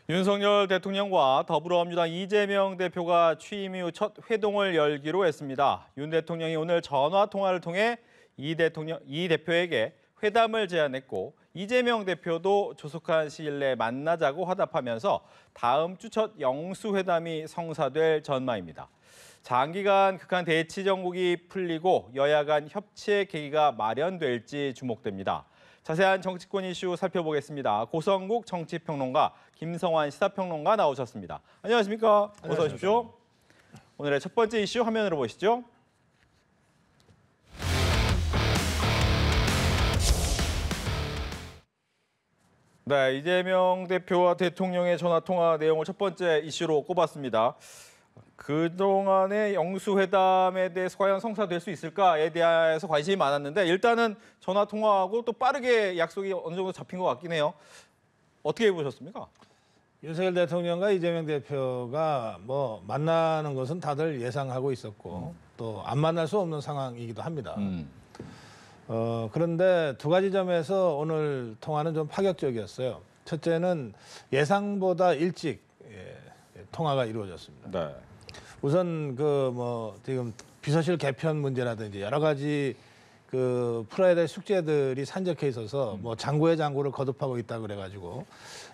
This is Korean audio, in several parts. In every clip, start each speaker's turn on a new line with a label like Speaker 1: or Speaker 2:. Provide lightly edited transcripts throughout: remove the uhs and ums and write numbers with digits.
Speaker 1: 윤석열 대통령과 더불어민주당 이재명 대표가 취임 이후 첫 회동을 열기로 했습니다. 윤 대통령이 오늘 전화 통화를 통해 이 대표에게 회담을 제안했고 이재명 대표도 조속한 시일 내에 만나자고 화답하면서 다음 주 첫 영수회담이 성사될 전망입니다. 장기간 극한 대치 정국이 풀리고 여야 간 협치의 계기가 마련될지 주목됩니다. 자세한 정치권 이슈 살펴보겠습니다. 고성국 정치평론가, 김성환 시사평론가 나오셨습니다. 안녕하십니까? 어서 오십시오. 오늘의 첫 번째 이슈 화면으로 보시죠. 네, 이재명 대표와 대통령의 전화통화 내용을 첫 번째 이슈로 꼽았습니다. 그동안의 영수회담에 대해서 과연 성사될 수 있을까에 대해서 관심이 많았는데 일단은 전화통화하고 또 빠르게 약속이 어느 정도 잡힌 것 같긴 해요. 어떻게 보셨습니까?
Speaker 2: 윤석열 대통령과 이재명 대표가 만나는 것은 다들 예상하고 있었고 또 안 만날 수 없는 상황이기도 합니다. 그런데 두 가지 점에서 오늘 통화는 좀 파격적이었어요. 첫째는 예상보다 일찍 통화가 이루어졌습니다.
Speaker 1: 네.
Speaker 2: 우선 지금 비서실 개편 문제라든지 여러 가지 풀어야 될 숙제들이 산적해 있어서 장고의 장고를 거듭하고 있다 그래가지고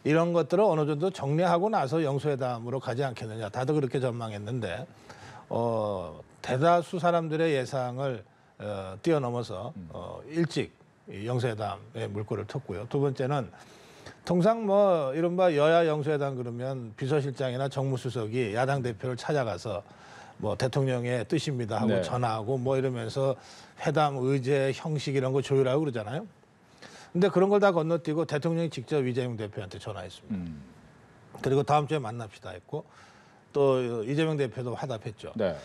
Speaker 2: 이런 것들을 어느 정도 정리하고 나서 영수회담으로 가지 않겠느냐 다들 그렇게 전망했는데 대다수 사람들의 예상을 뛰어넘어서 일찍 영수회담에 물꼬를 텄고요. 두 번째는 통상 이른바 여야 영수회담 그러면 비서실장이나 정무수석이 야당 대표를 찾아가서 대통령의 뜻입니다 하고 전화하고 이러면서 회담 의제 형식 이런 거 조율하고 그러잖아요. 근데 그런 걸 다 건너뛰고 대통령이 직접 이재명 대표한테 전화했습니다. 그리고 다음 주에 만납시다 했고 또 이재명 대표도 화답했죠.
Speaker 1: 네.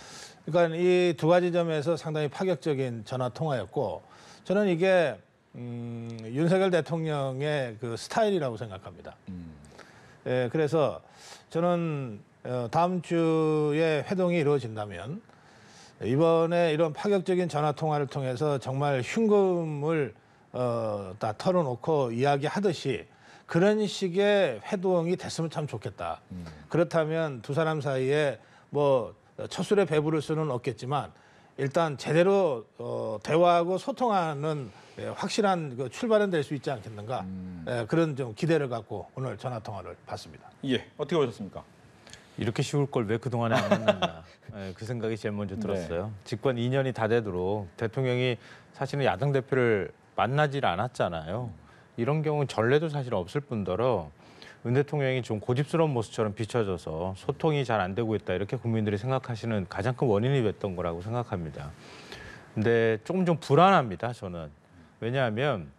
Speaker 2: 그러니까 이 두 가지 점에서 상당히 파격적인 전화 통화였고 저는 이게 윤석열 대통령의 스타일이라고 생각합니다. 그래서 저는 다음 주에 회동이 이루어진다면 이번에 이런 파격적인 전화 통화를 통해서 정말 흉금을 다 털어놓고 이야기하듯이 그런 식의 회동이 됐으면 참 좋겠다. 그렇다면 두 사람 사이에 첫 술에 배부를 수는 없겠지만 일단 제대로 대화하고 소통하는 확실한 출발은 될 수 있지 않겠는가. 그런 좀 기대를 갖고 오늘 전화 통화를 받습니다.
Speaker 1: 예, 어떻게 보셨습니까?
Speaker 3: 이렇게 쉬울 걸 왜 그동안에 안 만났나. 그 생각이 제일 먼저 들었어요. 집권 2년이 다 되도록 대통령이 사실은 야당 대표를 만나질 않았잖아요. 이런 경우는 전례도 사실 없을 뿐더러 윤 대통령이 좀 고집스러운 모습처럼 비춰져서 소통이 잘 안 되고 있다 이렇게 국민들이 생각하시는 가장 큰 원인이 됐던 거라고 생각합니다. 근데 조금 좀 불안합니다, 저는. 왜냐하면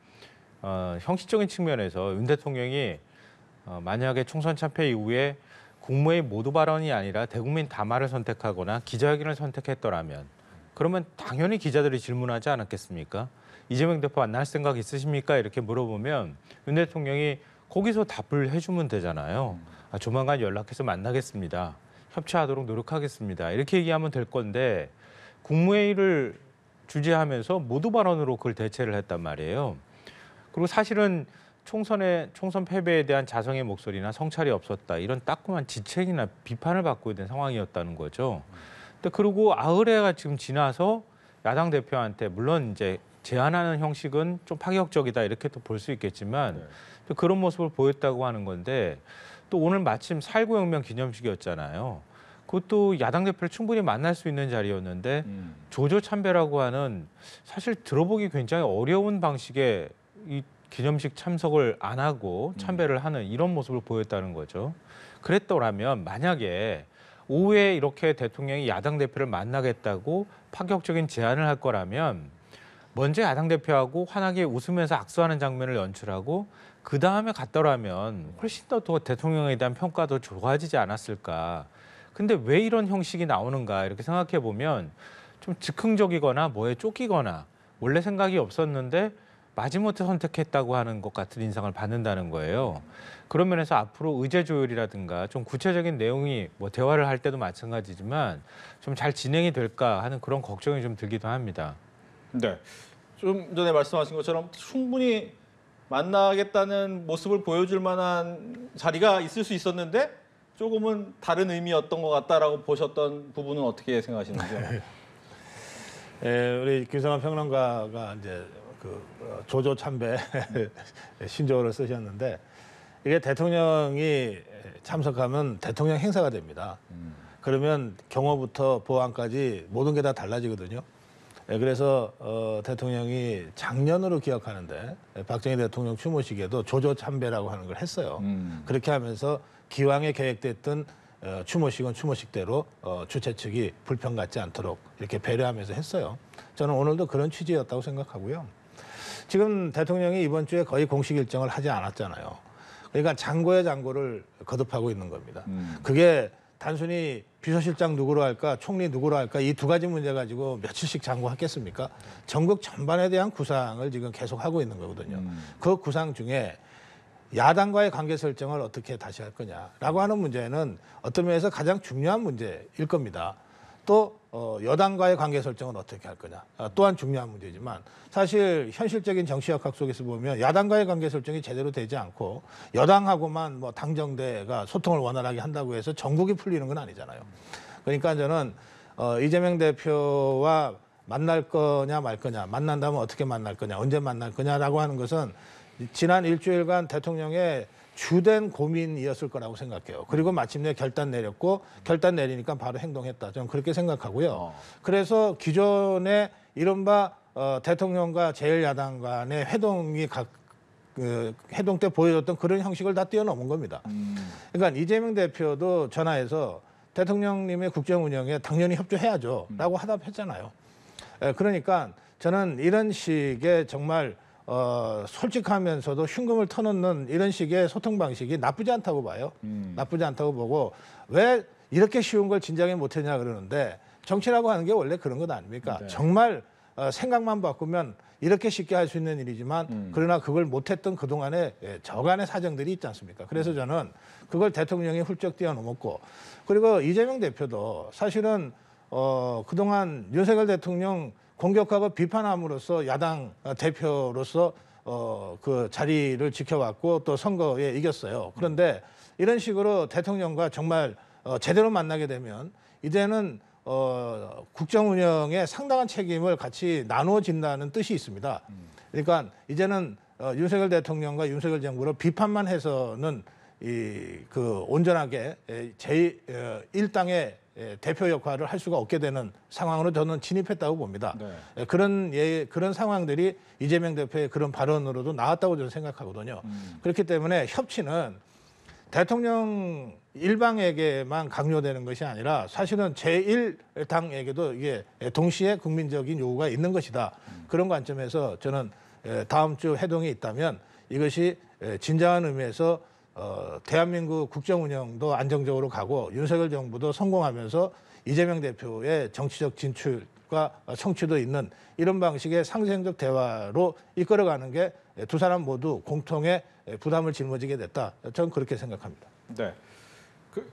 Speaker 3: 형식적인 측면에서 윤 대통령이 만약에 총선 참패 이후에 국무회의 모두 발언이 아니라 대국민 담화를 선택하거나 기자회견을 선택했더라면 그러면 당연히 기자들이 질문하지 않았겠습니까? 이재명 대표 만날 생각 있으십니까? 이렇게 물어보면 윤 대통령이 거기서 답을 해주면 되잖아요. 조만간 연락해서 만나겠습니다. 협치하도록 노력하겠습니다. 이렇게 얘기하면 될 건데 국무회의를 주재하면서 모두 발언으로 그걸 대체를 했단 말이에요. 그리고 사실은 총선 패배에 대한 자성의 목소리나 성찰이 없었다. 이런 따끔한 지책이나 비판을 받고 있는 상황이었다는 거죠. 근데 그리고 아흘해가 지금 지나서 야당 대표한테 물론 이제 제안하는 형식은 좀 파격적이다 이렇게 또 볼 수 있겠지만 또 그런 모습을 보였다고 하는 건데 또 오늘 마침 4.19 혁명 기념식이었잖아요. 그것도 야당 대표를 충분히 만날 수 있는 자리였는데 조조참배라고 하는 사실 들어보기 굉장히 어려운 방식의 이 기념식 참석을 안 하고 참배를 하는 이런 모습을 보였다는 거죠. 그랬더라면 만약에 오후에 이렇게 대통령이 야당 대표를 만나겠다고 파격적인 제안을 할 거라면 먼저 야당 대표하고 환하게 웃으면서 악수하는 장면을 연출하고 그 다음에 갔더라면 훨씬 더 대통령에 대한 평가도 좋아지지 않았을까. 근데 왜 이런 형식이 나오는가 이렇게 생각해 보면 좀 즉흥적이거나 뭐에 쫓기거나 원래 생각이 없었는데 마지못해 선택했다고 하는 것 같은 인상을 받는다는 거예요. 그런 면에서 앞으로 의제 조율이라든가 좀 구체적인 내용이 대화를 할 때도 마찬가지지만 좀 잘 진행이 될까 하는 그런 걱정이 좀 들기도 합니다.
Speaker 1: 네. 좀 전에 말씀하신 것처럼 충분히 만나겠다는 모습을 보여줄 만한 자리가 있을 수 있었는데 조금은 다른 의미였던 것 같다라고 보셨던 부분은 어떻게 생각하시는지요?
Speaker 2: 우리 김성환 평론가가 이제 그 조조 참배 신조어를 쓰셨는데 이게 대통령이 참석하면 대통령 행사가 됩니다. 그러면 경호부터 보안까지 모든 게 다 달라지거든요. 그래서 대통령이 작년으로 기억하는데 박정희 대통령 추모식에도 조조 참배라고 하는 걸 했어요. 그렇게 하면서 기왕에 계획됐던 추모식은 추모식대로 주최 측이 불편 갖지 않도록 이렇게 배려하면서 했어요. 저는 오늘도 그런 취지였다고 생각하고요. 지금 대통령이 이번 주에 거의 공식 일정을 하지 않았잖아요. 그러니까 장고의 장고를 거듭하고 있는 겁니다. 그게 단순히 비서실장 누구로 할까, 총리 누구로 할까 이 두 가지 문제 가지고 며칠씩 장고하겠습니까? 전국 전반에 대한 구상을 지금 계속 하고 있는 거거든요. 그 구상 중에 야당과의 관계 설정을 어떻게 다시 할 거냐라고 하는 문제는 어떤 면에서 가장 중요한 문제일 겁니다. 또 여당과의 관계 설정은 어떻게 할 거냐 또한 중요한 문제지만 사실 현실적인 정치역학 속에서 보면 야당과의 관계 설정이 제대로 되지 않고 여당하고만 뭐 당정대가 소통을 원활하게 한다고 해서 전국이 풀리는 건 아니잖아요. 그러니까 저는 이재명 대표와 만날 거냐 말 거냐, 만난다면 어떻게 만날 거냐, 언제 만날 거냐라고 하는 것은 지난 일주일간 대통령의 주된 고민이었을 거라고 생각해요. 그리고 마침내 결단 내렸고 결단 내리니까 바로 행동했다. 저는 그렇게 생각하고요. 그래서 기존에 이른바 대통령과 제1야당 간의 회동이 회동 때 보여줬던 그런 형식을 다 뛰어넘은 겁니다. 그러니까 이재명 대표도 전화해서 대통령님의 국정 운영에 당연히 협조해야죠. 라고 화답했잖아요. 그러니까 저는 이런 식의 정말 솔직하면서도 흉금을 터놓는 이런 식의 소통 방식이 나쁘지 않다고 봐요. 나쁘지 않다고 보고 왜 이렇게 쉬운 걸 진작에 못했냐 그러는데 정치라고 하는 게 원래 그런 것 아닙니까?
Speaker 1: 네.
Speaker 2: 정말 생각만 바꾸면 이렇게 쉽게 할 수 있는 일이지만 그러나 그걸 못했던 그동안의 저간의 사정들이 있지 않습니까? 그래서 저는 그걸 대통령이 훌쩍 뛰어넘었고 그리고 이재명 대표도 사실은 그동안 윤석열 대통령 공격하고 비판함으로써 야당 대표로서 그 자리를 지켜왔고 또 선거에 이겼어요. 그런데 이런 식으로 대통령과 정말 제대로 만나게 되면 이제는 국정 운영에 상당한 책임을 같이 나누어진다는 뜻이 있습니다. 그러니까 이제는 윤석열 대통령과 윤석열 정부를 비판만 해서는 그 온전하게 제1당의 대표 역할을 할 수가 없게 되는 상황으로 저는 진입했다고 봅니다.
Speaker 1: 네.
Speaker 2: 그런 상황들이 이재명 대표의 그런 발언으로도 나왔다고 저는 생각하거든요. 그렇기 때문에 협치는 대통령 일방에게만 강요되는 것이 아니라 사실은 제1당에게도 이게 동시에 국민적인 요구가 있는 것이다. 그런 관점에서 저는 다음 주 회동이 있다면 이것이 진정한 의미에서 대한민국 국정 운영도 안정적으로 가고 윤석열 정부도 성공하면서 이재명 대표의 정치적 진출과 성취도 있는 이런 방식의 상생적 대화로 이끌어가는 게 두 사람 모두 공통의 부담을 짊어지게 됐다. 저는 그렇게 생각합니다.
Speaker 1: 네.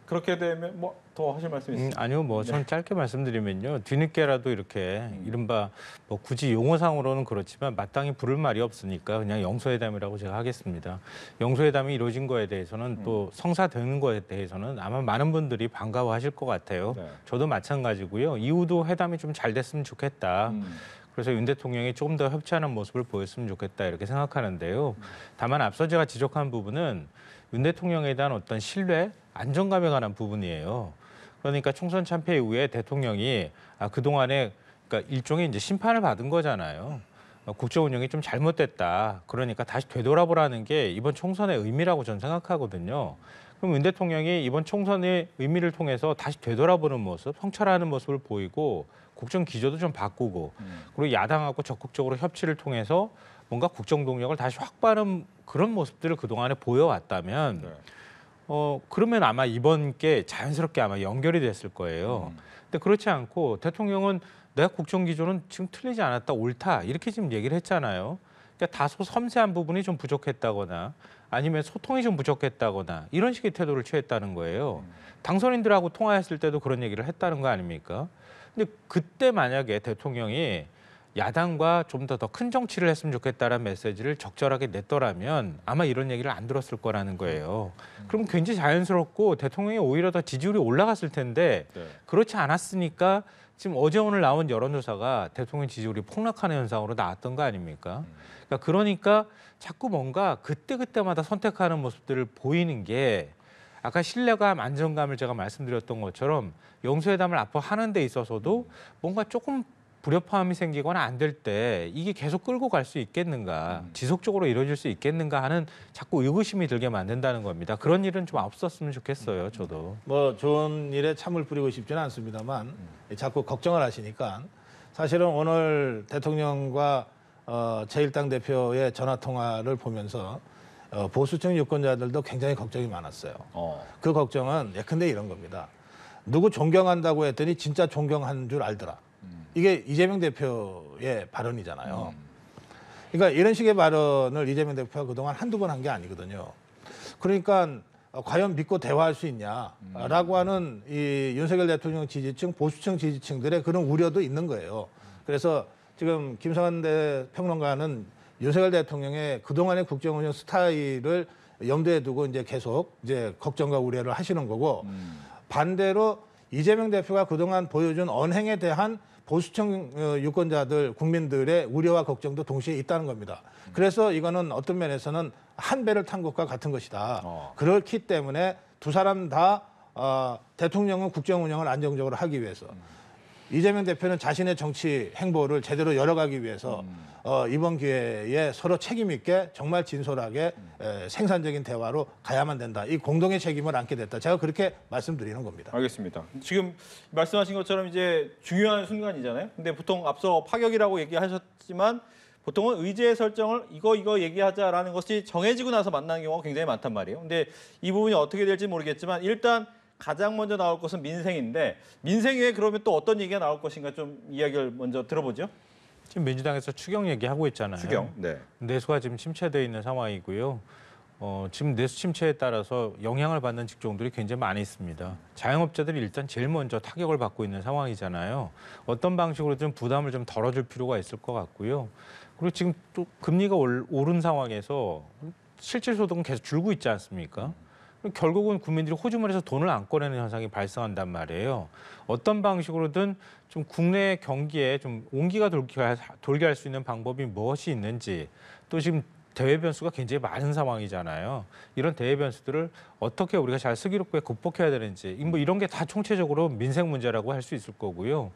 Speaker 1: 그렇게 되면 뭐 더 하실 말씀 있으세요?
Speaker 3: 아니요, 뭐 저는 짧게 말씀드리면요, 뒤늦게라도 이렇게 이른바 뭐 굳이 용어상으로는 그렇지만 마땅히 부를 말이 없으니까 그냥 영소회담이라고 제가 하겠습니다. 영소회담이 이루어진 거에 대해서는 또 성사되는 거에 대해서는 아마 많은 분들이 반가워하실 것 같아요.
Speaker 1: 네.
Speaker 3: 저도 마찬가지고요. 이후도 회담이 좀 잘 됐으면 좋겠다. 그래서 윤 대통령이 조금 더 협치하는 모습을 보였으면 좋겠다 이렇게 생각하는데요. 다만 앞서 제가 지적한 부분은 윤 대통령에 대한 어떤 신뢰, 안정감에 관한 부분이에요. 그러니까 총선 참패 이후에 대통령이 그동안에 그러니까 일종의 이제 심판을 받은 거잖아요. 국정 운영이 좀 잘못됐다. 그러니까 다시 되돌아보라는 게 이번 총선의 의미라고 저는 생각하거든요. 그럼 윤 대통령이 이번 총선의 의미를 통해서 다시 되돌아보는 모습, 성찰하는 모습을 보이고 국정 기조도 좀 바꾸고 그리고 야당하고 적극적으로 협치를 통해서 뭔가 국정 동력을 다시 확보하는 그런 모습들을 그동안에 보여왔다면
Speaker 1: 네.
Speaker 3: 그러면 아마 이번 게 자연스럽게 아마 연결이 됐을 거예요. 근데 그렇지 않고 대통령은 내가 국정 기조는 지금 틀리지 않았다, 옳다 이렇게 지금 얘기를 했잖아요. 그러니까 다소 섬세한 부분이 좀 부족했다거나 아니면 소통이 좀 부족했다거나 이런 식의 태도를 취했다는 거예요. 당선인들하고 통화했을 때도 그런 얘기를 했다는 거 아닙니까? 근데 그때 만약에 대통령이 야당과 좀 더 큰 정치를 했으면 좋겠다라는 메시지를 적절하게 냈더라면 아마 이런 얘기를 안 들었을 거라는 거예요. 그럼 굉장히 자연스럽고 대통령이 오히려 더 지지율이 올라갔을 텐데
Speaker 1: 네.
Speaker 3: 그렇지 않았으니까 지금 어제 오늘 나온 여론조사가 대통령 지지율이 폭락하는 현상으로 나왔던 거 아닙니까? 그러니까 자꾸 뭔가 그때그때마다 선택하는 모습들을 보이는 게 아까 신뢰감, 안정감을 제가 말씀드렸던 것처럼 영수회담을 앞으로 하는 데 있어서도 뭔가 조금 불협화음이 생기거나 안 될 때 이게 계속 끌고 갈 수 있겠는가, 지속적으로 이루어질 수 있겠는가 하는 자꾸 의구심이 들게 만든다는 겁니다. 그런 일은 좀 없었으면 좋겠어요, 저도.
Speaker 2: 뭐 좋은 일에 참을 뿌리고 싶지는 않습니다만 자꾸 걱정을 하시니까 사실은 오늘 대통령과 제1당 대표의 전화 통화를 보면서 보수층 유권자들도 굉장히 걱정이 많았어요. 그 걱정은 예컨대 이런 겁니다. 누구 존경한다고 했더니 진짜 존경한 줄 알더라. 이게 이재명 대표의 발언이잖아요. 그러니까 이런 식의 발언을 이재명 대표가 그동안 한두 번 한 게 아니거든요. 그러니까 과연 믿고 대화할 수 있냐라고 하는 이 윤석열 대통령 지지층, 보수층 지지층들의 그런 우려도 있는 거예요. 그래서 지금 김성한 평론가는 윤석열 대통령의 그동안의 국정 운영 스타일을 염두에 두고 이제 계속 이제 걱정과 우려를 하시는 거고 반대로 이재명 대표가 그동안 보여준 언행에 대한 보수층 유권자들, 국민들의 우려와 걱정도 동시에 있다는 겁니다. 그래서 이거는 어떤 면에서는 한 배를 탄 것과 같은 것이다. 그렇기 때문에 두 사람 다 대통령은 국정 운영을 안정적으로 하기 위해서 이재명 대표는 자신의 정치 행보를 제대로 열어가기 위해서 이번 기회에 서로 책임 있게 정말 진솔하게 생산적인 대화로 가야만 된다. 이 공동의 책임을 안게 됐다. 제가 그렇게 말씀드리는 겁니다.
Speaker 1: 알겠습니다. 지금 말씀하신 것처럼 이제 중요한 순간이잖아요. 근데 보통 앞서 파격이라고 얘기하셨지만 보통은 의제 설정을 이거 얘기하자라는 것이 정해지고 나서 만나는 경우가 굉장히 많단 말이에요. 근데 이 부분이 어떻게 될지 모르겠지만 일단 가장 먼저 나올 것은 민생인데 민생 외에 그러면 또 어떤 얘기가 나올 것인가 좀 이야기를 먼저 들어보죠.
Speaker 3: 지금 민주당에서 추경 얘기하고 있잖아요.
Speaker 1: 추경. 네.
Speaker 3: 내수가 지금 침체되어 있는 상황이고요. 지금 내수 침체에 따라서 영향을 받는 직종들이 굉장히 많이 있습니다. 자영업자들이 일단 제일 먼저 타격을 받고 있는 상황이잖아요. 어떤 방식으로 좀 부담을 좀 덜어줄 필요가 있을 것 같고요. 그리고 지금 또 금리가 오른 상황에서 실질 소득은 계속 줄고 있지 않습니까? 결국은 국민들이 호주머니에서 돈을 안 꺼내는 현상이 발생한단 말이에요. 어떤 방식으로든 좀 국내 경기에 좀 온기가 돌게 할 수 있는 방법이 무엇이 있는지 또 지금 대외 변수가 굉장히 많은 상황이잖아요. 이런 대외 변수들을 어떻게 우리가 잘 슬기롭게 극복해야 되는지 뭐 이런 게 다 총체적으로 민생 문제라고 할 수 있을 거고요.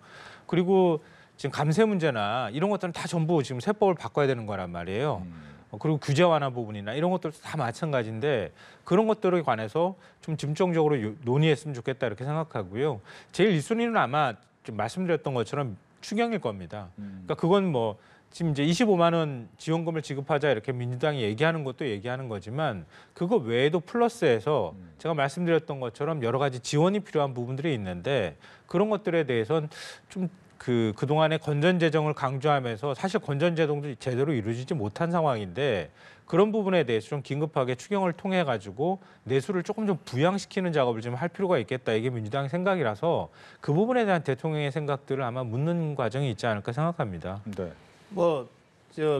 Speaker 3: 그리고 지금 감세 문제나 이런 것들은 다 전부 지금 세법을 바꿔야 되는 거란 말이에요. 그리고 규제 완화 부분이나 이런 것들도 다 마찬가지인데 그런 것들에 관해서 좀 집중적으로 논의했으면 좋겠다 이렇게 생각하고요. 제일 1순위는 아마 좀 말씀드렸던 것처럼 추경일 겁니다. 그러니까 그건 뭐 지금 이제 25만 원 지원금을 지급하자 이렇게 민주당이 얘기하는 것도 얘기하는 거지만 그거 외에도 플러스해서 제가 말씀드렸던 것처럼 여러 가지 지원이 필요한 부분들이 있는데 그런 것들에 대해서는 좀 그동안의 건전재정을 강조하면서 사실 건전재정도 제대로 이루어지지 못한 상황인데 그런 부분에 대해서 좀 긴급하게 추경을 통해 가지고 내수를 조금 좀 부양시키는 작업을 좀 할 필요가 있겠다. 이게 민주당의 생각이라서 그 부분에 대한 대통령의 생각들을 아마 묻는 과정이 있지 않을까 생각합니다.
Speaker 1: 네.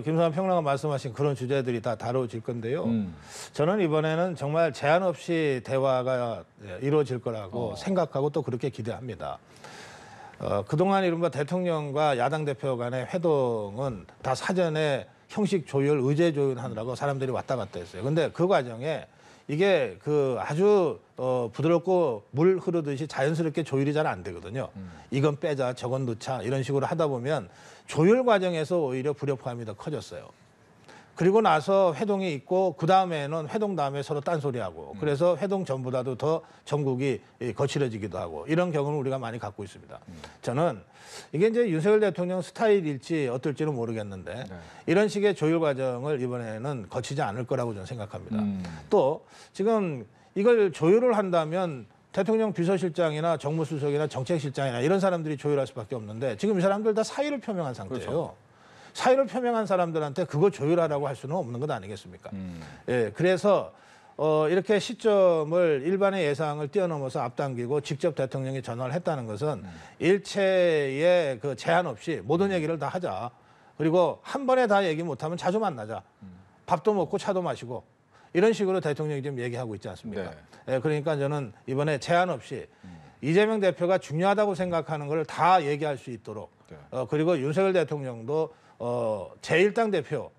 Speaker 2: 김성환 평론가 말씀하신 그런 주제들이 다 다뤄질 건데요. 저는 이번에는 정말 제한 없이 대화가 이루어질 거라고 생각하고 또 그렇게 기대합니다. 그동안 이른바 대통령과 야당 대표 간의 회동은 다 사전에 형식 조율, 의제 조율하느라고 사람들이 왔다 갔다 했어요. 근데 그 과정에 이게 아주 부드럽고 물 흐르듯이 자연스럽게 조율이 잘 안 되거든요. 이건 빼자, 저건 넣자 이런 식으로 하다 보면 조율 과정에서 오히려 불협화음이 더 커졌어요. 그리고 나서 회동이 있고 그 다음에는 회동 다음에 서로 딴소리하고 그래서 회동 전보다도 더 전국이 거칠어지기도 하고 이런 경우는 우리가 많이 갖고 있습니다. 저는 이게 이제 윤석열 대통령 스타일일지 어떨지는 모르겠는데 이런 식의 조율 과정을 이번에는 거치지 않을 거라고 저는 생각합니다. 또 지금 이걸 조율을 한다면 대통령 비서실장이나 정무수석이나 정책실장이나 이런 사람들이 조율할 수밖에 없는데 지금 이 사람들 다 사의를 표명한 상태예요. 그렇죠. 사의를 표명한 사람들한테 그거 조율하라고 할 수는 없는 것 아니겠습니까? 예, 그래서 이렇게 시점을 일반의 예상을 뛰어넘어서 앞당기고 직접 대통령이 전화를 했다는 것은 일체의 그 제한 없이 모든 얘기를 다 하자. 그리고 한 번에 다 얘기 못하면 자주 만나자. 밥도 먹고 차도 마시고 이런 식으로 대통령이 지금 얘기하고 있지 않습니까? 예, 그러니까 저는 이번에 제한 없이 이재명 대표가 중요하다고 생각하는 걸 다 얘기할 수 있도록 그리고 윤석열 대통령도 제1당 대표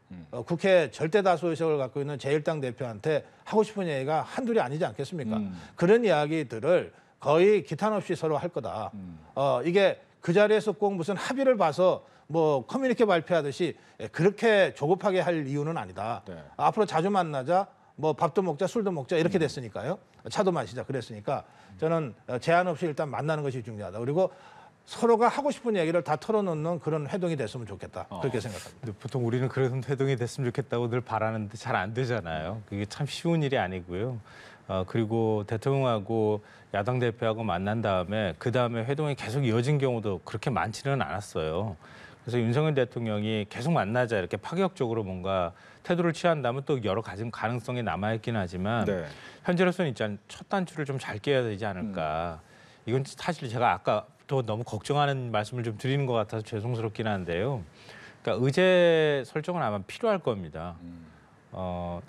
Speaker 2: 국회 절대 다수 의석을 갖고 있는 제1당 대표한테 하고 싶은 얘기가 한둘이 아니지 않겠습니까? 그런 이야기들을 거의 기탄 없이 서로 할 거다. 이게 그 자리에서 꼭 무슨 합의를 봐서 뭐 커뮤니케 발표하듯이 그렇게 조급하게 할 이유는 아니다.
Speaker 4: 네.
Speaker 2: 앞으로 자주 만나자, 뭐 밥도 먹자, 술도 먹자 이렇게 됐으니까요. 차도 마시자 그랬으니까 저는 제한 없이 일단 만나는 것이 중요하다. 그리고 서로가 하고 싶은 얘기를 다 털어놓는 그런 회동이 됐으면 좋겠다. 그렇게 생각합니다.
Speaker 3: 근데 보통 우리는 그런 회동이 됐으면 좋겠다고 늘 바라는데 잘 안 되잖아요. 그게 참 쉬운 일이 아니고요. 그리고 대통령하고 야당 대표하고 만난 다음에 그 다음에 회동이 계속 이어진 경우도 그렇게 많지는 않았어요. 그래서 윤석열 대통령이 계속 만나자 이렇게 파격적으로 뭔가 태도를 취한다면 또 여러 가지 가능성이 남아있긴 하지만
Speaker 4: 네.
Speaker 3: 현재로서는 일단 첫 단추를 좀 잘 깨야 되지 않을까. 이건 사실 제가 아까부터 너무 걱정하는 말씀을 좀 드리는 것 같아서 죄송스럽긴 한데요. 그러니까 의제 설정은 아마 필요할 겁니다.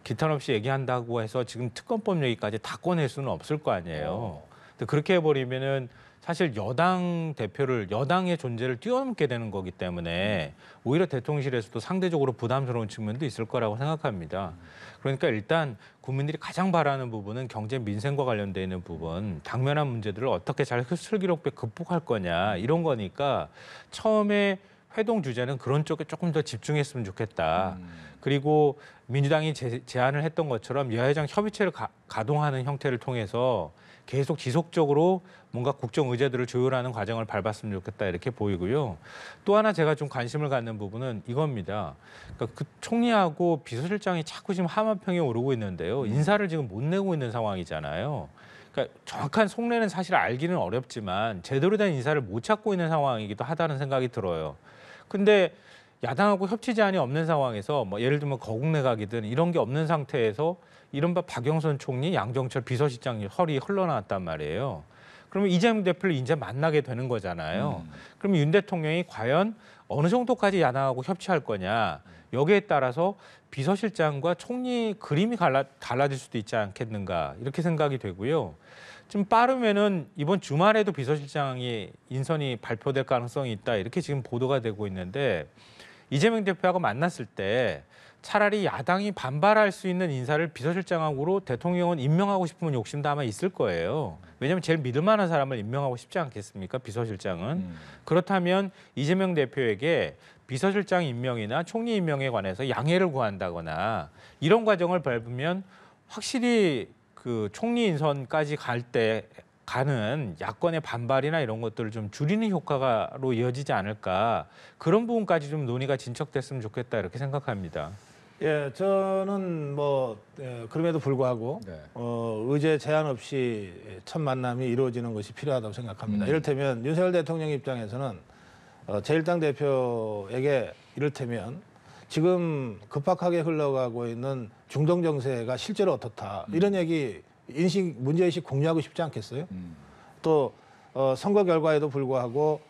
Speaker 3: 기탄 없이 얘기한다고 해서 지금 특검법 얘기까지 다 꺼낼 수는 없을 거 아니에요. 근데 그렇게 해버리면은 사실 여당 대표를 여당의 존재를 뛰어넘게 되는 거기 때문에 오히려 대통령실에서도 상대적으로 부담스러운 측면도 있을 거라고 생각합니다. 그러니까 일단 국민들이 가장 바라는 부분은 경제 민생과 관련돼 있는 부분, 당면한 문제들을 어떻게 잘 슬기롭게 극복할 거냐 이런 거니까 처음에 회동 주제는 그런 쪽에 조금 더 집중했으면 좋겠다. 그리고 민주당이 제안을 했던 것처럼 여야정 협의체를 가동하는 형태를 통해서 계속 지속적으로 뭔가 국정 의제들을 조율하는 과정을 밟았으면 좋겠다 이렇게 보이고요. 또 하나 제가 좀 관심을 갖는 부분은 이겁니다. 그러니까 그 총리하고 비서실장이 자꾸 지금 하마평에 오르고 있는데요. 인사를 지금 못 내고 있는 상황이잖아요. 그러니까 정확한 속내는 사실 알기는 어렵지만 제대로 된 인사를 못 찾고 있는 상황이기도 하다는 생각이 들어요. 근데 야당하고 협치 제안이 없는 상황에서 뭐 예를 들면 거국내각이든 이런 게 없는 상태에서 이른바 박영선 총리, 양정철 비서실장 헐이 흘러나왔단 말이에요. 그러면 이재명 대표를 이제 만나게 되는 거잖아요. 그러면 윤 대통령이 과연 어느 정도까지 야당하고 협치할 거냐. 여기에 따라서 비서실장과 총리 그림이 달라질 수도 있지 않겠는가 이렇게 생각이 되고요. 좀 빠르면은 이번 주말에도 비서실장이 인선이 발표될 가능성이 있다 이렇게 지금 보도가 되고 있는데 이재명 대표하고 만났을 때 차라리 야당이 반발할 수 있는 인사를 비서실장으로 대통령은 임명하고 싶은 욕심도 아마 있을 거예요. 왜냐하면 제일 믿을 만한 사람을 임명하고 싶지 않겠습니까? 비서실장은. 그렇다면 이재명 대표에게 비서실장 임명이나 총리 임명에 관해서 양해를 구한다거나 이런 과정을 밟으면 확실히 그 총리 인선까지 갈 때 가는 야권의 반발이나 이런 것들을 좀 줄이는 효과로 이어지지 않을까 그런 부분까지 좀 논의가 진척됐으면 좋겠다 이렇게 생각합니다.
Speaker 2: 예, 저는 그럼에도 불구하고
Speaker 4: 네.
Speaker 2: 의제 제한 없이 첫 만남이 이루어지는 것이 필요하다고 생각합니다. 이를테면 윤석열 대통령 입장에서는 제1당 대표에게 이를테면 지금 급박하게 흘러가고 있는 중동 정세가 실제로 어떻다 이런 얘기 문제의식 공유하고 싶지 않겠어요? 또 선거 결과에도 불구하고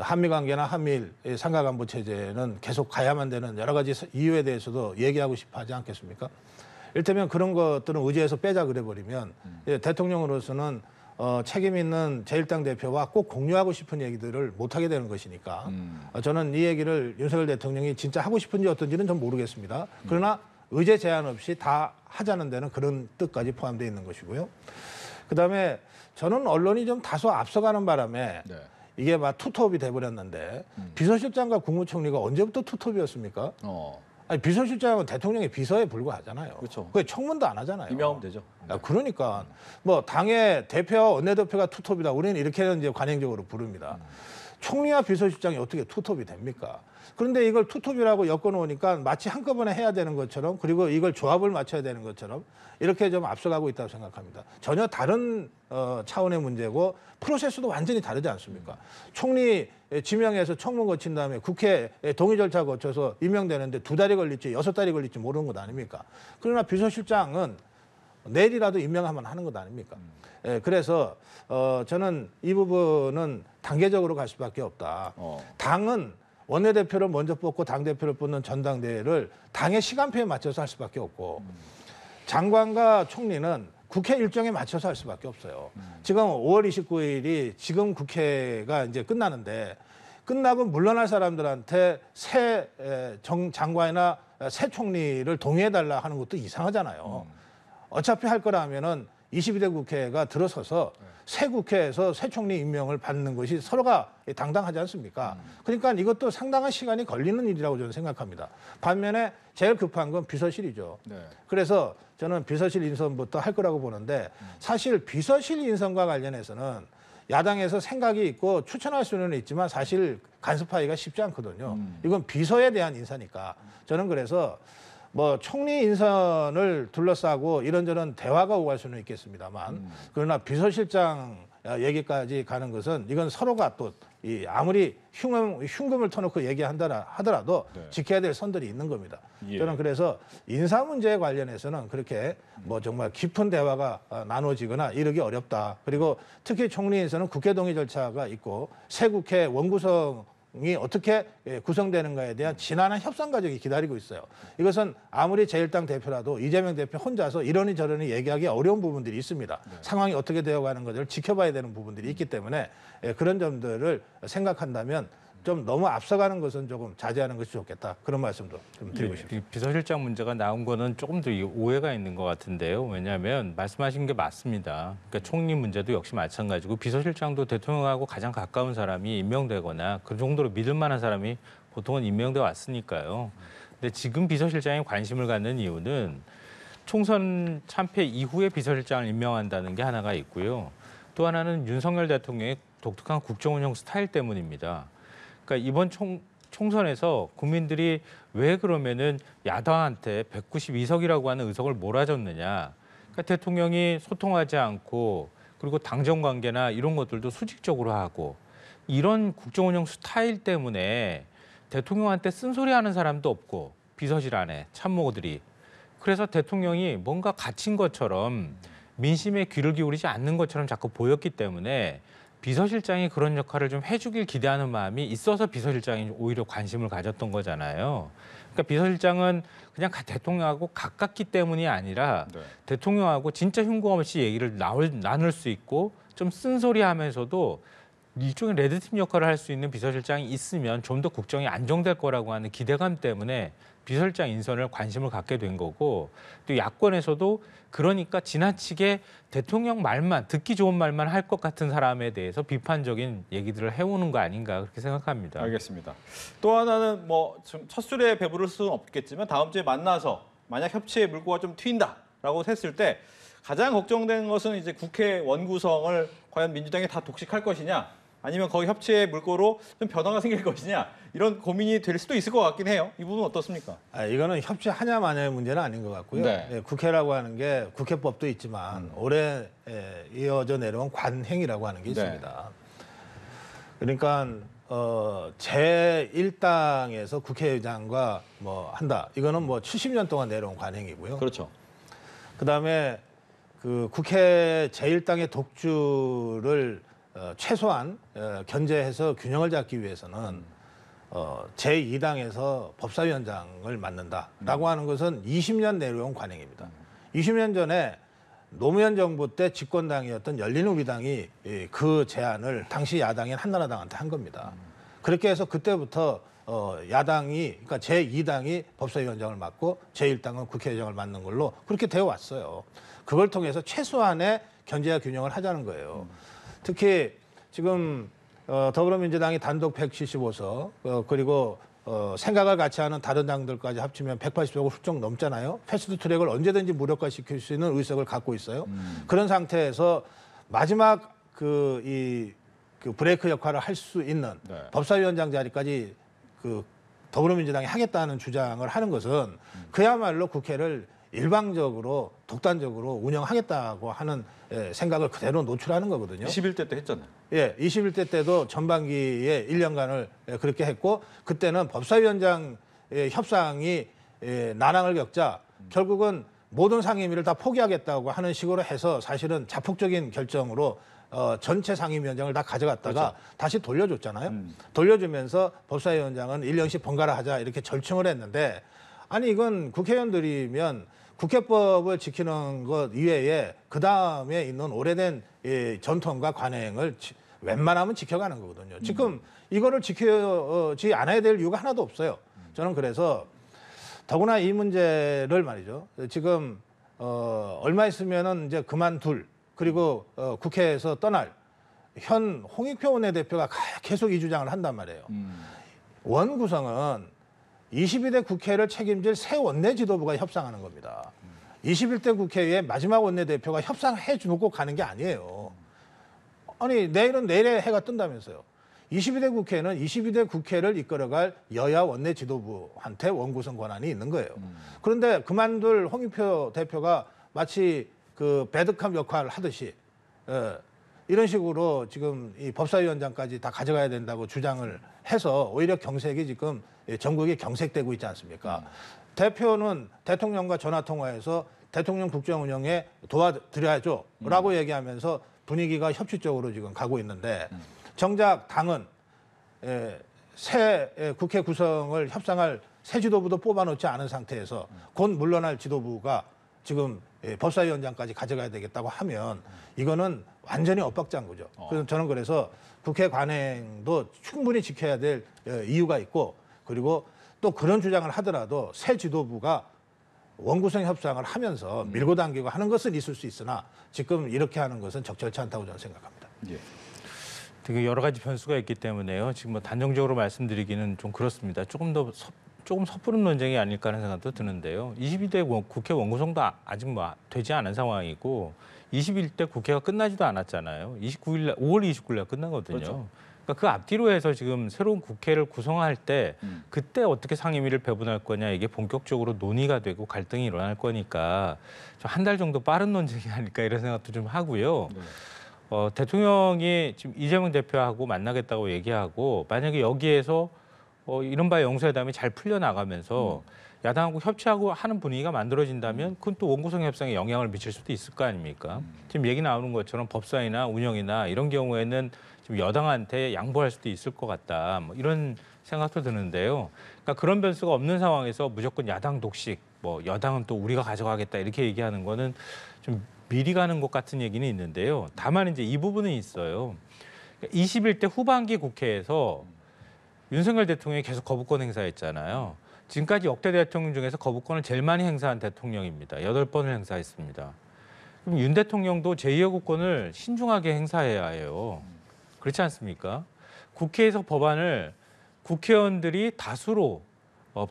Speaker 2: 한미 관계나 한미일 삼각안보 체제는 계속 가야만 되는 여러 가지 이유에 대해서도 얘기하고 싶어 하지 않겠습니까? 이를테면 그런 것들은 의제에서 빼자 그래버리면 대통령으로서는 책임 있는 제1당 대표와 꼭 공유하고 싶은 얘기들을 못하게 되는 것이니까 저는 이 얘기를 윤석열 대통령이 진짜 하고 싶은지 어떤지는 좀 모르겠습니다. 그러나 의제 제한 없이 다 하자는 데는 그런 뜻까지 포함되어 있는 것이고요. 그다음에 저는 언론이 좀 다소 앞서가는 바람에
Speaker 4: 네.
Speaker 2: 이게 막 투톱이 돼버렸는데 비서실장과 국무총리가 언제부터 투톱이었습니까? 아니 비서실장은 대통령의 비서에 불과하잖아요.
Speaker 4: 그렇죠.
Speaker 2: 그게 청문도 안 하잖아요.
Speaker 4: 임명하면 되죠.
Speaker 2: 그러니까 뭐 당의 대표와 원내대표가 투톱이다. 우리는 이렇게는 이제 관행적으로 부릅니다. 총리와 비서실장이 어떻게 투톱이 됩니까? 그런데 이걸 투톱이라고 엮어놓으니까 마치 한꺼번에 해야 되는 것처럼 그리고 이걸 조합을 맞춰야 되는 것처럼 이렇게 좀 앞서가고 있다고 생각합니다. 전혀 다른 차원의 문제고 프로세스도 완전히 다르지 않습니까? 총리 지명해서 청문 거친 다음에 국회 동의 절차 거쳐서 임명되는데 2달이 걸릴지 6달이 걸릴지 모르는 것 아닙니까? 그러나 비서실장은 내일이라도 임명하면 하는 것 아닙니까? 그래서 저는 이 부분은 단계적으로 갈 수밖에 없다. 당은 원내대표를 먼저 뽑고 당대표를 뽑는 전당대회를 당의 시간표에 맞춰서 할 수밖에 없고 장관과 총리는 국회 일정에 맞춰서 할 수밖에 없어요. 지금 5월 29일이 지금 국회가 이제 끝나는데 끝나고 물러날 사람들한테 새 장관이나 새 총리를 동의해달라 하는 것도 이상하잖아요. 어차피 할 거라면은 22대 국회가 들어서서 새 국회에서 새 총리 임명을 받는 것이 서로가 당당하지 않습니까? 그러니까 이것도 상당한 시간이 걸리는 일이라고 저는 생각합니다. 반면에 제일 급한 건 비서실이죠.
Speaker 1: 네.
Speaker 2: 그래서 저는 비서실 인선부터 할 거라고 보는데 사실 비서실 인선과 관련해서는 야당에서 생각이 있고 추천할 수는 있지만 사실 간섭하기가 쉽지 않거든요. 이건 비서에 대한 인사니까. 저는 그래서 뭐 총리 인선을 둘러싸고 이런저런 대화가 오갈 수는 있겠습니다만 그러나 비서실장 얘기까지 가는 것은 이건 서로가 또 아무리 흉금을 터놓고 얘기한다 하더라도
Speaker 1: 네.
Speaker 2: 지켜야 될 선들이 있는 겁니다.
Speaker 1: 예.
Speaker 2: 저는 그래서 인사 문제에 관련해서는 그렇게 뭐 정말 깊은 대화가 나눠지거나 이러기 어렵다. 그리고 특히 총리 인선은 국회 동의 절차가 있고 새 국회 원구성이 어떻게 구성되는가에 대한 지난한 협상 과정이 기다리고 있어요. 이것은 아무리 제1당 대표라도 이재명 대표 혼자서 이러니 저러니 얘기하기 어려운 부분들이 있습니다.
Speaker 1: 네.
Speaker 2: 상황이 어떻게 되어가는 것을 지켜봐야 되는 부분들이 있기 때문에 그런 점들을 생각한다면 좀 너무 앞서가는 것은 조금 자제하는 것이 좋겠다. 그런 말씀도 좀 드리고 싶습니다.
Speaker 3: 비서실장 문제가 나온 거는 조금 더 오해가 있는 것 같은데요. 왜냐하면 말씀하신 게 맞습니다. 그러니까 총리 문제도 역시 마찬가지고 비서실장도 대통령하고 가장 가까운 사람이 임명되거나 그 정도로 믿을 만한 사람이 보통은 임명돼 왔으니까요. 근데 지금 비서실장에 관심을 갖는 이유는 총선 참패 이후에 비서실장을 임명한다는 게 하나가 있고요. 또 하나는 윤석열 대통령의 독특한 국정운영 스타일 때문입니다. 그러니까 이번 총선에서 국민들이 왜 그러면은 야당한테 192석이라고 하는 의석을 몰아줬느냐. 그러니까 대통령이 소통하지 않고 그리고 당정 관계나 이런 것들도 수직적으로 하고 이런 국정운영 스타일 때문에 대통령한테 쓴소리하는 사람도 없고 비서실 안에 참모들이 그래서 대통령이 뭔가 갇힌 것처럼 민심에 귀를 기울이지 않는 것처럼 자꾸 보였기 때문에 비서실장이 그런 역할을 좀 해주길 기대하는 마음이 있어서 비서실장이 오히려 관심을 가졌던 거잖아요. 그러니까 비서실장은 그냥 대통령하고 가깝기 때문이 아니라
Speaker 1: 네.
Speaker 3: 대통령하고 진짜 흉공 없이 얘기를 나눌 수 있고 좀 쓴소리하면서도 일종의 레드팀 역할을 할 수 있는 비서실장이 있으면 좀 더 국정이 안정될 거라고 하는 기대감 때문에 비서실장 인선을 관심을 갖게 된 거고 또 야권에서도 그러니까 지나치게 대통령 말만 듣기 좋은 말만 할 것 같은 사람에 대해서 비판적인 얘기들을 해오는 거 아닌가 그렇게 생각합니다.
Speaker 1: 알겠습니다. 또 하나는 뭐 첫 술에 배부를 수는 없겠지만 다음 주에 만나서 만약 협치의 물꼬가 좀 �튄다라고 했을 때 가장 걱정되는 것은 이제 국회 원구성을 과연 민주당이 다 독식할 것이냐 아니면 거기 협치의 물꼬로 좀 변화가 생길 것이냐 이런 고민이 될 수도 있을 것 같긴 해요. 이 부분은 어떻습니까?
Speaker 2: 이거는 협치하냐 마냐의 문제는 아닌 것 같고요.
Speaker 1: 네.
Speaker 2: 국회라고 하는 게 국회법도 있지만 오래 이어져 내려온 관행이라고 하는 게 있습니다. 그러니까 제1당에서 국회의장과 뭐 한다. 이거는 뭐 70년 동안 내려온 관행이고요.
Speaker 1: 그렇죠.
Speaker 2: 그다음에 그 국회 제1당의 독주를 최소한 견제해서 균형을 잡기 위해서는 제2당에서 법사위원장을 맡는다라고 하는 것은 20년 내려온 관행입니다. 20년 전에 노무현 정부 때 집권당이었던 열린우리당이 그 제안을 당시 야당인 한나라당한테 한 겁니다. 그렇게 해서 그때부터 야당이 그러니까 제2당이 법사위원장을 맡고 제1당은 국회의장을 맡는 걸로 그렇게 되어 왔어요. 그걸 통해서 최소한의 견제와 균형을 하자는 거예요. 특히 지금 더불어민주당이 단독 175석 그리고 생각을 같이 하는 다른 당들까지 합치면 180석을 훌쩍 넘잖아요. 패스트트랙을 언제든지 무력화시킬 수 있는 의석을 갖고 있어요. 그런 상태에서 마지막 그 브레이크 역할을 할 수 있는
Speaker 1: 네.
Speaker 2: 법사위원장 자리까지 그 더불어민주당이 하겠다는 주장을 하는 것은 그야말로 국회를 일방적으로 독단적으로 운영하겠다고 하는 생각을 그대로 노출하는 거거든요.
Speaker 1: 21대 때 했잖아요.
Speaker 2: 예, 21대 때도 전반기에 1년간을 그렇게 했고 그때는 법사위원장 협상이 난항을 겪자 결국은 모든 상임위를 다 포기하겠다고 하는 식으로 해서 사실은 자폭적인 결정으로 전체 상임위원장을 다 가져갔다가
Speaker 1: 그렇죠.
Speaker 2: 다시 돌려줬잖아요. 돌려주면서 법사위원장은 1년씩 번갈아 하자 이렇게 절충을 했는데 아니 이건 국회의원들이면 국회법을 지키는 것 이외에 그다음에 있는 오래된 이 전통과 관행을 웬만하면 지켜가는 거거든요. 지금 이거를 지키지 않아야 될 이유가 하나도 없어요. 저는 그래서 더구나 이 문제를 말이죠. 지금 얼마 있으면은 이제 그만둘 그리고 국회에서 떠날 현 홍익표 원내대표가 계속 이 주장을 한단 말이에요. 원 구성은 22대 국회를 책임질 새 원내 지도부가 협상하는 겁니다. 21대 국회의 마지막 원내대표가 협상해 주고 가는 게 아니에요. 아니 내일은 내일의 해가 뜬다면서요. 22대 국회는 22대 국회를 이끌어갈 여야 원내 지도부한테 원구성 권한이 있는 거예요. 그런데 그만둘 홍익표 대표가 마치 그 배드캅 역할을 하듯이 이런 식으로 지금 이 법사위원장까지 다 가져가야 된다고 주장을 해서 오히려 경색이 지금 전국에 경색되고 있지 않습니까? 대표는 대통령과 전화 통화해서 대통령 국정 운영에 도와드려야죠 라고 얘기하면서 분위기가 협치적으로 지금 가고 있는데 정작 당은 새 국회 구성을 협상할 새 지도부도 뽑아놓지 않은 상태에서 곧 물러날 지도부가 지금 법사위원장까지 가져가야 되겠다고 하면 이거는 완전히 엇박자인 그래서 저는 그래서 국회 관행도 충분히 지켜야 될 이유가 있고 그리고 또 그런 주장을 하더라도 새 지도부가 원구성 협상을 하면서 밀고 당기고 하는 것은 있을 수 있으나 지금 이렇게 하는 것은 적절치 않다고 저는 생각합니다.
Speaker 1: 예.
Speaker 3: 되게 여러 가지 변수가 있기 때문에요. 지금 뭐 단정적으로 말씀드리기는 좀 그렇습니다. 조금 섣부른 논쟁이 아닐까 하는 생각도 드는데요. 22대 국회 원구성도 아직 뭐 되지 않은 상황이고 21대 국회가 끝나지도 않았잖아요. 5월 29일 날 끝나거든요.
Speaker 1: 그렇죠.
Speaker 3: 그러니까 그 앞뒤로 해서 지금 새로운 국회를 구성할 때 그때 어떻게 상임위를 배분할 거냐 이게 본격적으로 논의가 되고 갈등이 일어날 거니까 좀 한 달 정도 빠른 논쟁이 아닐까 이런 생각도 좀 하고요.
Speaker 1: 네.
Speaker 3: 대통령이 지금 이재명 대표하고 만나겠다고 얘기하고 만약에 여기에서 이른바 영수회담이 잘 풀려나가면서 야당하고 협치하고 하는 분위기가 만들어진다면 그건 또 원구성 협상에 영향을 미칠 수도 있을 거 아닙니까? 지금 얘기 나오는 것처럼 법사위나 운영이나 이런 경우에는 지금 여당한테 양보할 수도 있을 것 같다. 뭐 이런 생각도 드는데요. 그러니까 그런 변수가 없는 상황에서 무조건 야당 독식, 뭐 여당은 또 우리가 가져가겠다 이렇게 얘기하는 거는 좀 미리 가는 것 같은 얘기는 있는데요. 다만 이제 이 부분은 있어요. 21대 후반기 국회에서 윤석열 대통령이 계속 거부권 행사했잖아요. 지금까지 역대 대통령 중에서 거부권을 제일 많이 행사한 대통령입니다. 8번을 행사했습니다. 그럼 윤 대통령도 제2여구권을 신중하게 행사해야 해요. 그렇지 않습니까? 국회에서 법안을 국회의원들이 다수로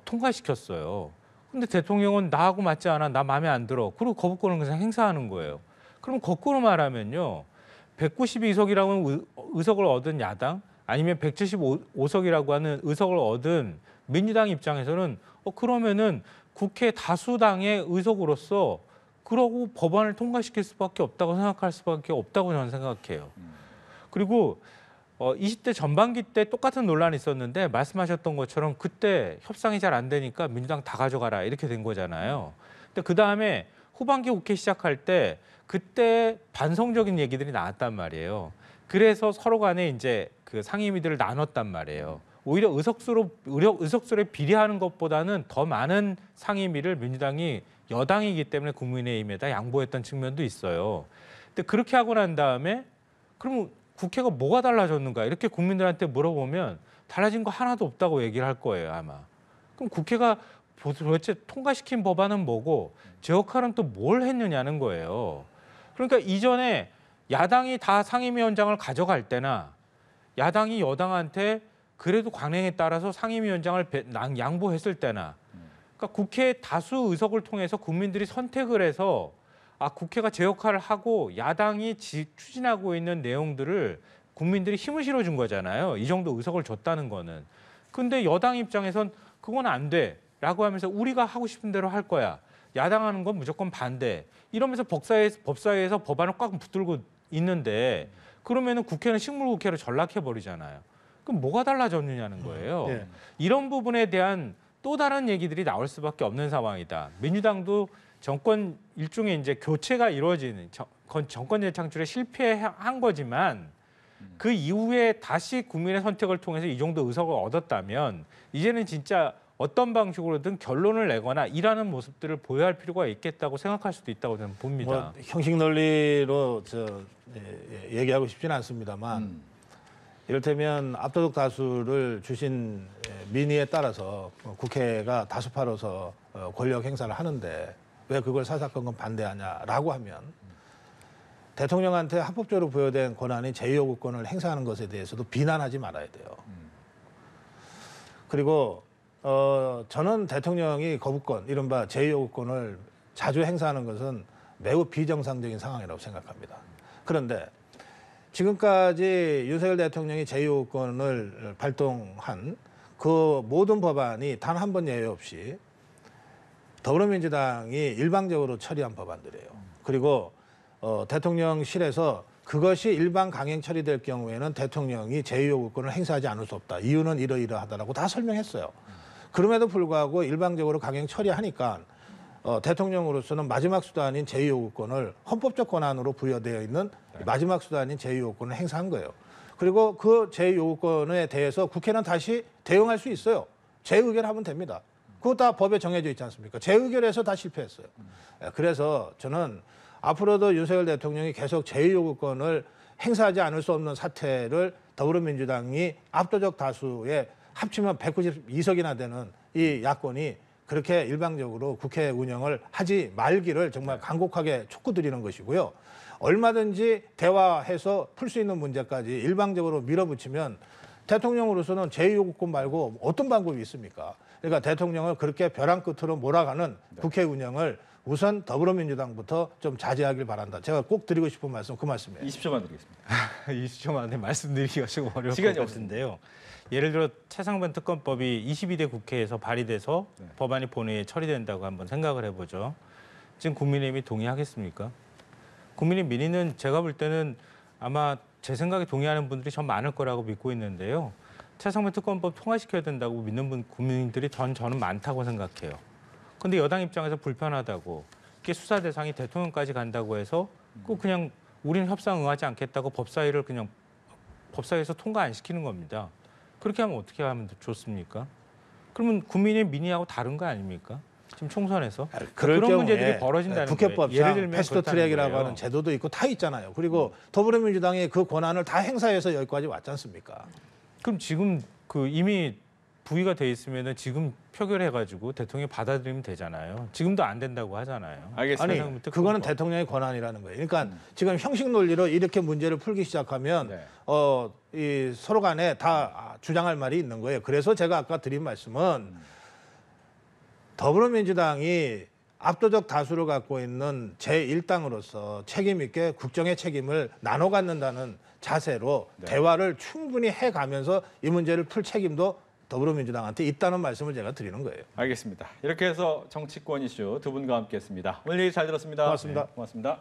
Speaker 3: 통과시켰어요. 근데 대통령은 나하고 맞지 않아, 나 마음에 안 들어. 그리고 거부권을 그냥 행사하는 거예요. 그럼 거꾸로 말하면요. 192석이라고 하는 의석을 얻은 야당 아니면 175석이라고 하는 의석을 얻은 민주당 입장에서는 그러면은 국회 다수당의 의석으로서 그러고 법안을 통과시킬 수밖에 없다고 생각할 수밖에 없다고 저는 생각해요. 그리고 20대 전반기 때 똑같은 논란이 있었는데 말씀하셨던 것처럼 그때 협상이 잘 안 되니까 민주당 다 가져가라 이렇게 된 거잖아요. 근데 그다음에 후반기 국회 시작할 때 그때 반성적인 얘기들이 나왔단 말이에요. 그래서 서로 간에 이제 그 상임위들을 나눴단 말이에요. 오히려 의석수를 비례하는 것보다는 더 많은 상임위를 민주당이 여당이기 때문에 국민의힘에다 양보했던 측면도 있어요. 근데 그렇게 하고 난 다음에 그러면 국회가 뭐가 달라졌는가 이렇게 국민들한테 물어보면 달라진 거 하나도 없다고 얘기를 할 거예요 아마. 그럼 국회가 도대체 통과시킨 법안은 뭐고 제 역할은 또 뭘 했느냐는 거예요. 그러니까 이전에 야당이 다 상임위원장을 가져갈 때나 야당이 여당한테 그래도 관행에 따라서 상임위원장을 양보했을 때나 그러니까 국회 다수 의석을 통해서 국민들이 선택을 해서 국회가 제 역할을 하고 야당이 추진하고 있는 내용들을 국민들이 힘을 실어준 거잖아요. 이 정도 의석을 줬다는 거는. 근데 여당 입장에선 그건 안 돼라고 하면서 우리가 하고 싶은 대로 할 거야. 야당하는 건 무조건 반대. 이러면서 법사위에서 법안을 꽉 붙들고 있는데 그러면은 국회는 식물국회로 전락해버리잖아요. 그럼 뭐가 달라졌느냐는 거예요.
Speaker 2: 예.
Speaker 3: 이런 부분에 대한 또 다른 얘기들이 나올 수밖에 없는 상황이다. 민주당도 정권 일종의 이제 교체가 이루어지는 정권 재창출에 실패한 거지만 그 이후에 다시 국민의 선택을 통해서 이 정도 의석을 얻었다면 이제는 진짜 어떤 방식으로든 결론을 내거나 일하는 모습들을 보여야 할 필요가 있겠다고 생각할 수도 있다고 저는 봅니다.
Speaker 2: 뭐 형식 논리로 얘기하고 싶지는 않습니다만 이를테면 압도적 다수를 주신 민의에 따라서 국회가 다수파로서 권력 행사를 하는데 왜 그걸 사사건건 반대하냐라고 하면 대통령한테 합법적으로 부여된 권한이 제2요구권을 행사하는 것에 대해서도 비난하지 말아야 돼요. 그리고 저는 대통령이 거부권, 이른바 제2요구권을 자주 행사하는 것은 매우 비정상적인 상황이라고 생각합니다. 그런데 지금까지 윤석열 대통령이 제2요구권을 발동한 그 모든 법안이 단 한 번 예외 없이 더불어민주당이 일방적으로 처리한 법안들이에요. 그리고 대통령실에서 그것이 일반 강행 처리될 경우에는 대통령이 제2요구권을 행사하지 않을 수 없다. 이유는 이러이러하다라고 다 설명했어요. 그럼에도 불구하고 일방적으로 강행 처리하니까 대통령으로서는 마지막 수단인 제2요구권을 헌법적 권한으로 부여되어 있는 마지막 수단인 제2요구권을 행사한 거예요. 그리고 그 제2요구권에 대해서 국회는 다시 대응할 수 있어요. 재의결하면 됩니다. 그거 다 법에 정해져 있지 않습니까? 재의결해서 다 실패했어요. 그래서 저는 앞으로도 윤석열 대통령이 계속 제2요구권을 행사하지 않을 수 없는 사태를 더불어민주당이 압도적 다수에 합치면 192석이나 되는 이 야권이 그렇게 일방적으로 국회 운영을 하지 말기를 정말 간곡하게 촉구드리는 것이고요. 얼마든지 대화해서 풀 수 있는 문제까지 일방적으로 밀어붙이면 대통령으로서는 제2요구권 말고 어떤 방법이 있습니까? 그러니까 대통령을 그렇게 벼랑 끝으로 몰아가는 국회 운영을 우선 더불어민주당부터 좀 자제하길 바란다. 제가 꼭 드리고 싶은 말씀 그 말씀이에요.
Speaker 1: 20초만 드리겠습니다.
Speaker 3: 20초 만에 말씀드리기가 좀 어려울
Speaker 1: 시간이
Speaker 3: 것 같은데요. 예를 들어 최상변 특검법이 22대 국회에서 발의돼서 법안이 본회의에 처리된다고 한번 생각을 해보죠. 지금 국민의힘이 동의하겠습니까? 국민의힘 민의는 제가 볼 때는 아마 제 생각에 동의하는 분들이 전 많을 거라고 믿고 있는데요. 최상변 특검법 통과시켜야 된다고 믿는 국민들이 저는 많다고 생각해요. 근데 여당 입장에서 불편하다고 이게 수사 대상이 대통령까지 간다고 해서 그냥 우리는 협상 응하지 않겠다고 법사위에서 통과 안 시키는 겁니다. 그렇게 하면 어떻게 하면 좋습니까? 그러면 국민의 민의하고 다른 거 아닙니까? 지금 총선에서
Speaker 2: 그럴
Speaker 3: 그런
Speaker 2: 경우에
Speaker 3: 문제들이 벌어진다는 거예요. 예를
Speaker 2: 국회법상
Speaker 3: 들면
Speaker 2: 패스트트랙이라고
Speaker 3: 그렇다는
Speaker 2: 하는 제도도 있고 다 있잖아요. 그리고 더불어민주당이 그 권한을 다 행사해서 여기까지 왔지 않습니까?
Speaker 3: 그럼 지금 이미 부의가 돼 있으면은 지금 표결해가지고 대통령이 받아들이면 되잖아요. 지금도 안 된다고 하잖아요.
Speaker 1: 알겠습니다.
Speaker 2: 아니, 그거는 대통령의 권한이라는 거예요. 그러니까 지금 형식 논리로 이렇게 문제를 풀기 시작하면 이 서로 간에 다 주장할 말이 있는 거예요. 그래서 제가 아까 드린 말씀은 더불어민주당이 압도적 다수를 갖고 있는 제1당으로서 책임 있게 국정의 책임을 나눠 갖는다는 자세로 대화를 충분히 해가면서 이 문제를 풀 책임도 더불어민주당한테 있다는 말씀을 제가 드리는 거예요.
Speaker 1: 알겠습니다. 이렇게 해서 정치권 이슈 두 분과 함께했습니다. 오늘 얘기 잘 들었습니다.
Speaker 2: 고맙습니다.
Speaker 1: 네, 고맙습니다.